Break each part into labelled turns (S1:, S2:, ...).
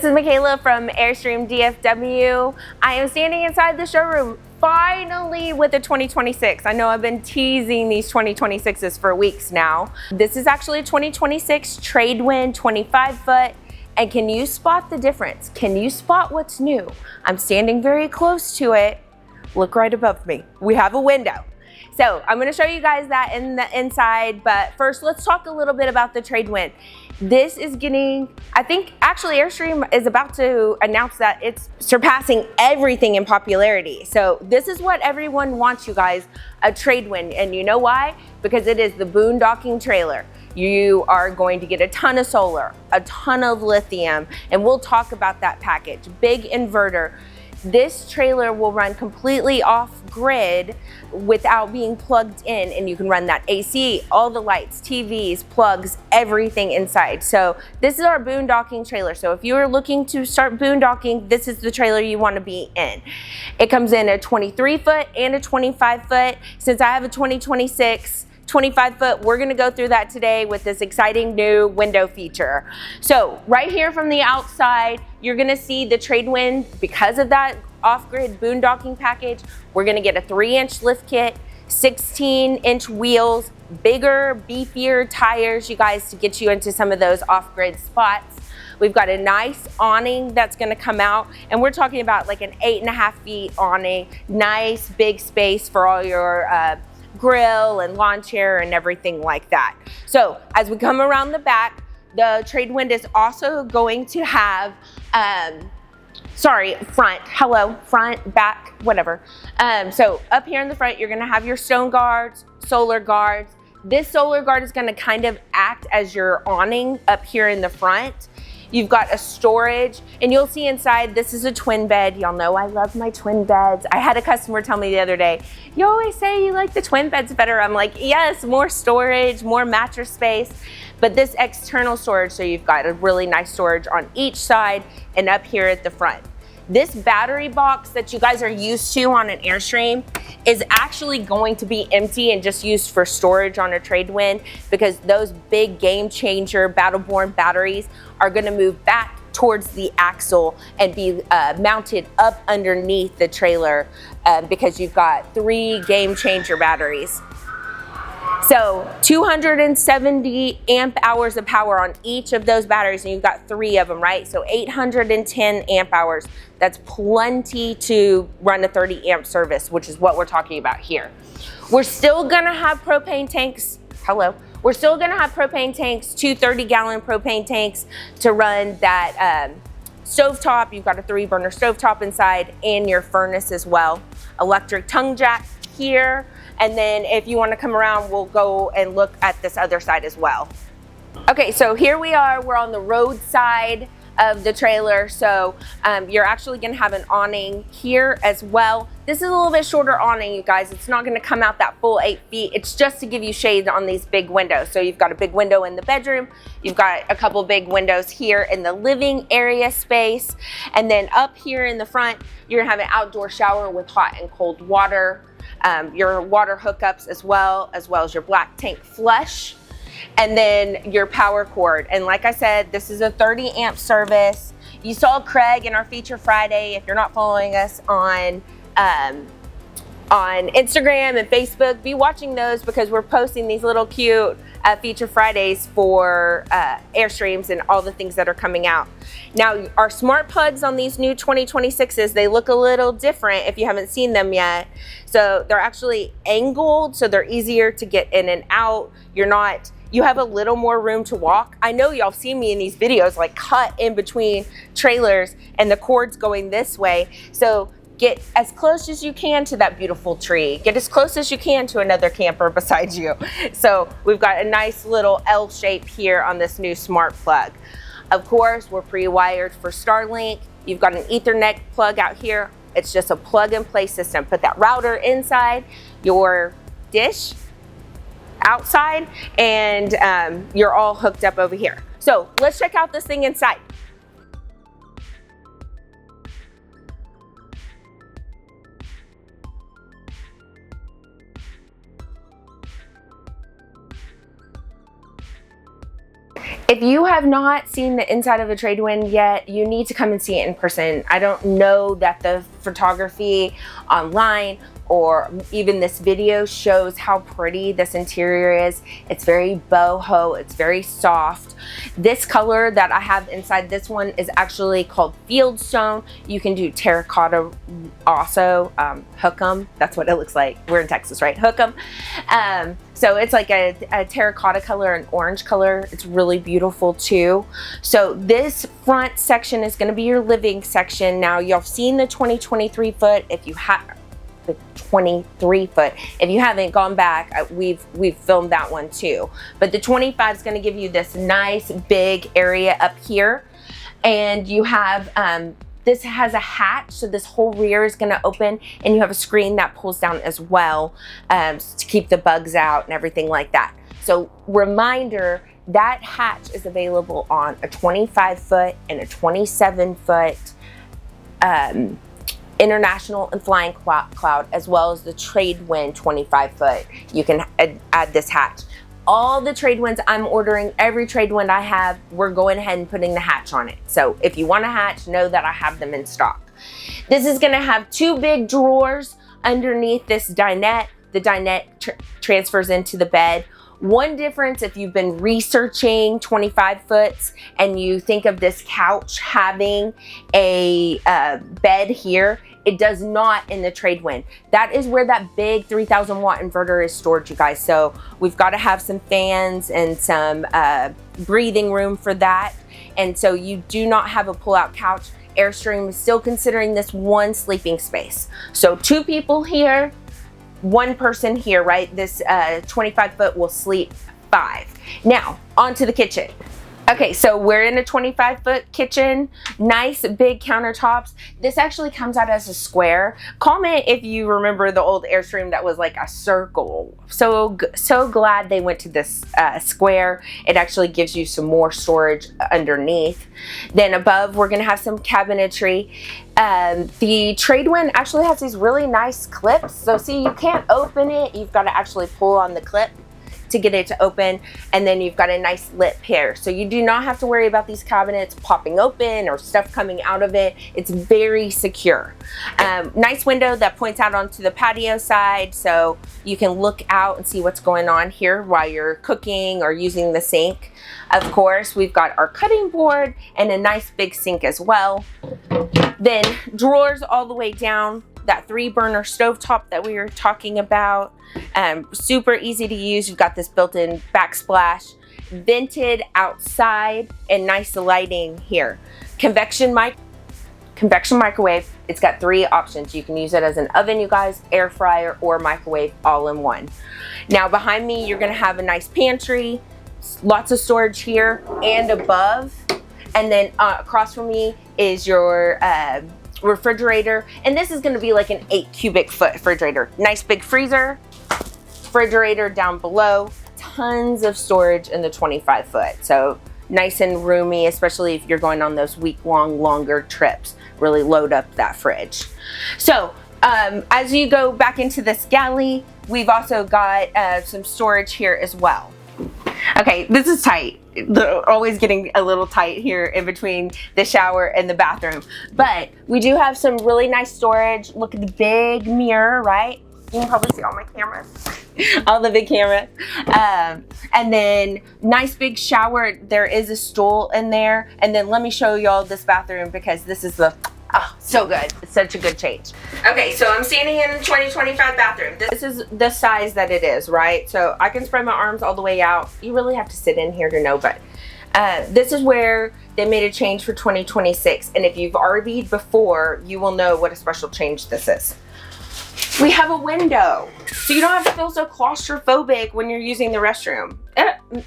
S1: This is Micaela from Airstream DFW. I am standing inside the showroom finally with a 2026. I know I've been teasing these 2026s for weeks now. This is actually a 2026 Trade Wind 25 foot. And can you spot the difference? Can you spot what's new? I'm standing very close to it. Look right above me. We have a window. So I'm gonna show you guys that in the inside, but first let's talk a little bit about the Trade Wind. This is getting, I think actually Airstream is about to announce that it's surpassing everything in popularity. So this is what everyone wants, you guys, a Trade Wind. And you know why? Because it is the boondocking trailer. You are going to get a ton of solar, a ton of lithium, and we'll talk about that package. Big inverter. This trailer will run completely off grid without being plugged in, and you can run that AC, all the lights, TVs, plugs, everything inside. So this is our boondocking trailer. So if you are looking to start boondocking, this is the trailer you want to be in. It comes in a 23 foot and a 25 foot. Since I have a 2026 25 foot, we're gonna go through that today with this exciting new window feature. So right here from the outside, you're gonna see the Trade Wind. Because of that off-grid boondocking package, we're gonna get a 3-inch lift kit, 16-inch wheels, bigger, beefier tires, you guys, to get you into some of those off-grid spots. We've got a nice awning that's gonna come out, and we're talking about like an 8.5 feet awning, nice big space for all your grill and lawn chair and everything like that. So as we come around the back, the Trade Wind is also going to have, front, back, whatever. So up here in the front, you're gonna have your stone guards, solar guards. This solar guard is gonna kind of act as your awning up here in the front. You've got a storage, and you'll see inside, this is a twin bed. Y'all know I love my twin beds. I had a customer tell me the other day, you always say you like the twin beds better. I'm like, yes, more storage, more mattress space, but this external storage, so you've got a really nice storage on each side and up here at the front. This battery box that you guys are used to on an Airstream is actually going to be empty and just used for storage on a Trade Wind, because those big game changer Battleborn batteries are gonna move back towards the axle and be mounted up underneath the trailer because you've got 3 game changer batteries. So 270 amp hours of power on each of those batteries, and you've got 3 of them, right? So 810 amp hours. That's plenty to run a 30 amp service, which is what we're talking about here. We're still gonna have propane tanks. Hello. We're still gonna have propane tanks, 2 30-gallon propane tanks to run that stovetop. You've got a 3-burner stovetop inside and your furnace as well. Electric tongue jack here. And then if you want to come around, we'll go and look at this other side as well. Okay, so here we are. We're on the road side of the trailer. So you're actually going to have an awning here as well. This is a little bit shorter awning, you guys. It's not going to come out that full 8 feet. It's just to give you shade on these big windows. So you've got a big window in the bedroom. You've got a couple big windows here in the living area space. And then up here in the front, you're going to have an outdoor shower with hot and cold water. Your water hookups as well as your black tank flush, and then your power cord. And like I said, this is a 30 amp service. You saw Craig in our Feature Friday. If you're not following us on Instagram and Facebook, be watching those, because we're posting these little cute Feature Fridays for Airstreams and all the things that are coming out. Now, our smart plugs on these new 2026s, they look a little different if you haven't seen them yet. So they're actually angled, so they're easier to get in and out. You have a little more room to walk. I know y'all see me in these videos like cut in between trailers and the cord's going this way. So get as close as you can to that beautiful tree. Get as close as you can to another camper beside you. So we've got a nice little L shape here on this new smart plug. Of course, we're pre-wired for Starlink. You've got an Ethernet plug out here. It's just a plug and play system. Put that router inside your dish outside, and you're all hooked up over here. So let's check out this thing inside. If you have not seen the inside of a Trade Wind yet, you need to come and see it in person. I don't know that the photography online or even this video shows how pretty this interior is. It's very boho, it's very soft. This color that I have inside this one is actually called Fieldstone. You can do terracotta also, hookum, that's what it looks like. We're in Texas, right? Hookum. So it's like a terracotta color, an orange color. It's really beautiful too. So this front section is gonna be your living section. Now you've seen the 20-23 foot. If you have the 23 foot, if you haven't gone back, we've filmed that one too. But the 25 is gonna give you this nice big area up here. And you have, this has a hatch, so this whole rear is gonna open, and you have a screen that pulls down as well to keep the bugs out and everything like that. So reminder, that hatch is available on a 25 foot and a 27 foot International and Flying Cloud, as well as the Trade Wind 25 foot. You can add this hatch. All the Trade Winds I'm ordering, every Trade Wind I have, we're going ahead and putting the hatch on it. So if you want a hatch, know that I have them in stock. This is gonna have two big drawers underneath this dinette. The dinette transfers into the bed. One difference, if you've been researching 25 foots and you think of this couch having a bed here, it does not in the Trade Wind. That is where that big 3,000 watt inverter is stored, you guys. So we've got to have some fans and some breathing room for that. And so you do not have a pull-out couch. Airstream is still considering this one sleeping space. So two people here, one person here, right? This 25 foot will sleep 5. Now, onto the kitchen. Okay, so we're in a 25 foot kitchen, nice big countertops. This actually comes out as a square. Comment if you remember the old Airstream that was like a circle. So glad they went to this square. It actually gives you some more storage underneath. Then above, we're gonna have some cabinetry. The Trade Wind actually has these really nice clips. So see, you can't open it. You've got to actually pull on the clip to get it to open, and then you've got a nice lip here. So you do not have to worry about these cabinets popping open or stuff coming out of it. It's very secure. Nice window that points out onto the patio side, so you can look out and see what's going on here while you're cooking or using the sink. Of course, we've got our cutting board and a nice big sink as well. Then drawers all the way down. That 3-burner stovetop that we were talking about, super easy to use. You've got this built-in backsplash, vented outside, and nice lighting here. Convection microwave. It's got 3 options. You can use it as an oven, you guys, air fryer, or microwave all in one. Now behind me, you're gonna have a nice pantry, lots of storage here and above, and then across from me is your refrigerator, and this is going to be like an 8 cubic foot refrigerator. Nice big freezer, refrigerator down below, tons of storage in the 25 foot. So nice and roomy, especially if you're going on those week-long longer trips. Really load up that fridge. So as you go back into this galley, we've also got some storage here as well. Okay, this is tight. They're always getting a little tight here in between the shower and the bathroom. But we do have some really nice storage. Look at the big mirror, right? You can probably see all my cameras, all the big cameras. And then nice big shower. There is a stool in there. And then let me show y'all this bathroom, because this is the, oh, so good. It's such a good change. Okay, so I'm standing in the 2025 bathroom. This is the size that it is, right? So I can spread my arms all the way out. You really have to sit in here to know, but this is where they made a change for 2026. And if you've RV'd before, you will know what a special change this is. We have a window, so you don't have to feel so claustrophobic when you're using the restroom.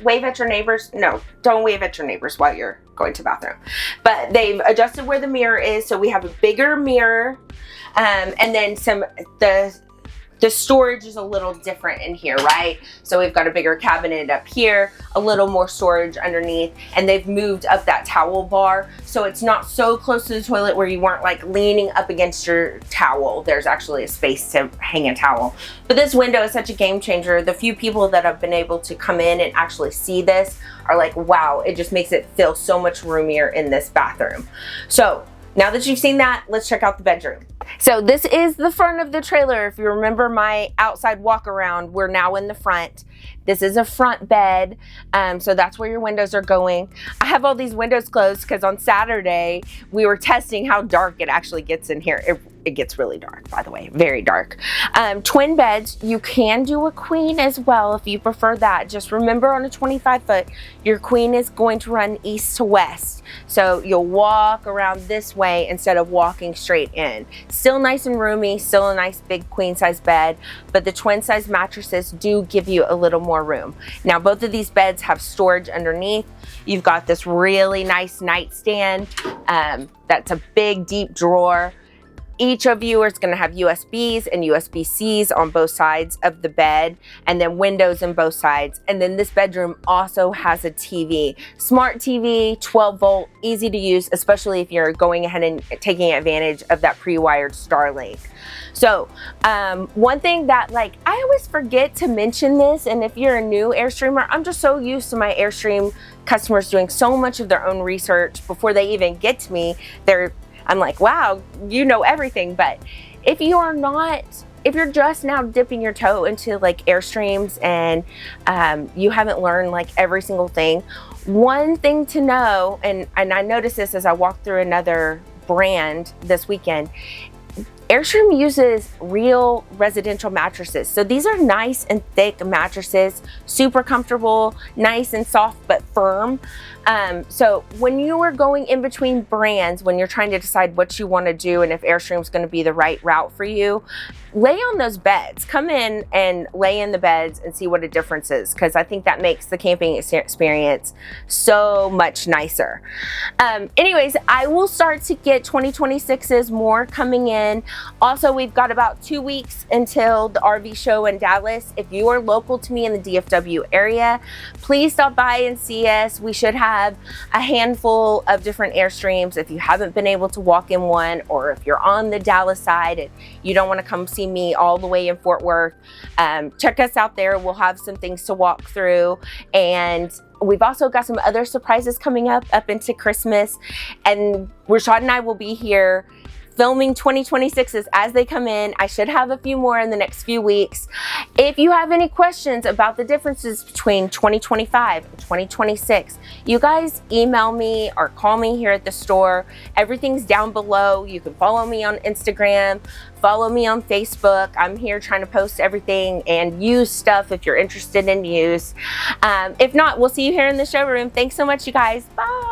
S1: Wave at your neighbors. No, don't wave at your neighbors while you're going to the bathroom. But they've adjusted where the mirror is, so we have a bigger mirror, and then the the storage is a little different in here, right? So we've got a bigger cabinet up here, a little more storage underneath, and they've moved up that towel bar. So it's not so close to the toilet where you weren't like leaning up against your towel. There's actually a space to hang a towel. But this window is such a game changer. The few people that have been able to come in and actually see this are like, wow, it just makes it feel so much roomier in this bathroom. So now that you've seen that, let's check out the bedroom. So this is the front of the trailer. If you remember my outside walk around, we're now in the front. This is a front bed, so that's where your windows are going. I have all these windows closed because on Saturday we were testing how dark it actually gets in here. It gets really dark, by the way, very dark. Twin beds, you can do a queen as well if you prefer that. Just remember on a 25-foot, your queen is going to run east to west. So you'll walk around this way instead of walking straight in. Still nice and roomy, still a nice big queen size bed, but the twin size mattresses do give you a little more room. Now both of these beds have storage underneath. You've got this really nice nightstand. That's a big deep drawer. Each of you is going to have USBs and USB-Cs on both sides of the bed, and then windows on both sides. And then this bedroom also has a TV, smart TV, 12 volt, easy to use, especially if you're going ahead and taking advantage of that pre-wired Starlink. So one thing that like I always forget to mention this, and if you're a new Airstreamer, I'm just so used to my Airstream customers doing so much of their own research before they even get to me. I'm like, wow, you know everything. But if you're just now dipping your toe into like Airstreams and you haven't learned like every single thing, one thing to know, and I noticed this as I walked through another brand this weekend, Airstream uses real residential mattresses. So these are nice and thick mattresses, super comfortable, nice and soft but firm. So when you are going in between brands, when you're trying to decide what you want to do and if Airstream is going to be the right route for you, lay on those beds. Come in and lay in the beds and see what a difference is, because I think that makes the camping experience so much nicer. Anyways, I will start to get 2026's more coming in. Also, we've got about 2 weeks until the RV show in Dallas. If you are local to me in the DFW area, please stop by and see us. We should have a handful of different Airstreams. If you haven't been able to walk in one, or if you're on the Dallas side and you don't want to come see me all the way in Fort Worth, check us out there. We'll have some things to walk through, and we've also got some other surprises coming up into Christmas, and Rashad and I will be here filming 2026s as they come in. I should have a few more in the next few weeks. If you have any questions about the differences between 2025 and 2026, you guys email me or call me here at the store. Everything's down below. You can follow me on Instagram, follow me on Facebook. I'm here trying to post everything and used stuff if you're interested in used. If not, we'll see you here in the showroom. Thanks so much, you guys. Bye.